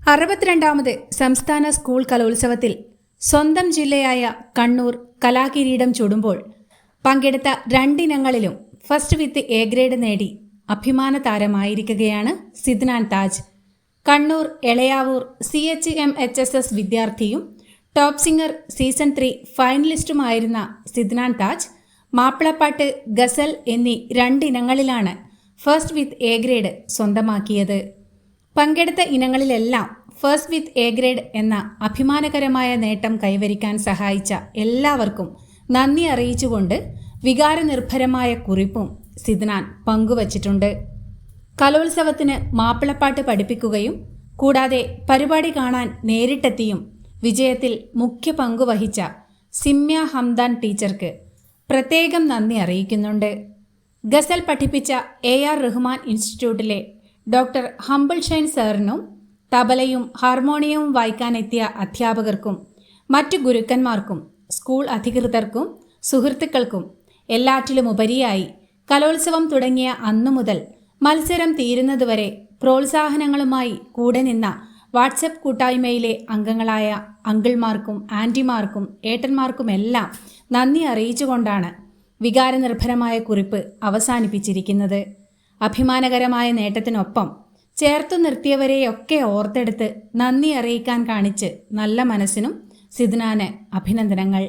62ാമത് സംസ്ഥാന സ്കൂൾ കലോത്സവത്തിൽ സ്വന്തം ജില്ലയായ കണ്ണൂർ കലാകിരീടം ചൂടുമ്പോൾ പങ്കെടുത്ത രണ്ടിനങ്ങളിലും ഫസ്റ്റ് വിത്ത് എ ഗ്രേഡ് നേടി അഭിമാന താരമായിരിക്കുകയാണ് സിദ്നാൻ താജ്. കണ്ണൂർ എളയാവൂർ CHMHSS വിദ്യാർത്ഥിയും ടോപ്പ് സിംഗർ സീസൺ 3 ഫൈനലിസ്റ്റുമായിരുന്ന സിദ്നാൻ താജ് മാപ്പിളപ്പാട്ട്, ഗസൽ എന്നീ രണ്ടിനങ്ങളിലാണ് ഫസ്റ്റ് വിത്ത് എ ഗ്രേഡ് സ്വന്തമാക്കിയത്. പങ്കെടുത്ത ഇനങ്ങളിലെല്ലാം ഫസ്റ്റ് വിത്ത് എ ഗ്രേഡ് എന്ന അഭിമാനകരമായ നേട്ടം കൈവരിക്കാൻ സഹായിച്ച എല്ലാവർക്കും നന്ദി അറിയിച്ചുകൊണ്ട് വികാരനിർഭരമായ കുറിപ്പും സിദ്നാൻ പങ്കുവച്ചിട്ടുണ്ട്. കലോത്സവത്തിന് മാപ്പിളപ്പാട്ട് പഠിപ്പിക്കുകയും കൂടാതെ പരിപാടി കാണാൻ നേരിട്ടെത്തിയും വിജയത്തിൽ മുഖ്യ പങ്കുവഹിച്ച സിമ്യ ഹംദാൻ ടീച്ചർക്ക് പ്രത്യേകം നന്ദി അറിയിക്കുന്നുണ്ട്. ഗസൽ പഠിപ്പിച്ച AR റഹ്മാൻ ഇൻസ്റ്റിറ്റ്യൂട്ടിലെ ഡോക്ടർ ഹംബിൾ ഷൈൻ സാറിനും തബലയും ഹാർമോണിയവും വായിക്കാനെത്തിയ അധ്യാപകർക്കും മറ്റു ഗുരുക്കന്മാർക്കും സ്കൂൾ അധികൃതർക്കും സുഹൃത്തുക്കൾക്കും എല്ലാറ്റിലുമുപരിയായി കലോത്സവം തുടങ്ങിയ അന്നു മുതൽ മത്സരം തീരുന്നതുവരെ പ്രോത്സാഹനങ്ങളുമായി കൂടെ നിന്ന വാട്സപ്പ് കൂട്ടായ്മയിലെ അംഗങ്ങളായ അങ്കിൾമാർക്കും ആൻറ്റിമാർക്കും ഏട്ടന്മാർക്കുമെല്ലാം നന്ദി അറിയിച്ചുകൊണ്ടാണ് വികാരനിർഭരമായ കുറിപ്പ് അവസാനിപ്പിച്ചിരിക്കുന്നത്. അഭിമാനകരമായ നേട്ടത്തിനൊപ്പം ചേർത്തു നിർത്തിയവരെയൊക്കെ ഓർത്തെടുത്ത് നന്ദി അറിയിക്കാൻ കാണിച്ച് നല്ല മനസ്സിനും സിദ്നാന് അഭിനന്ദനങ്ങൾ.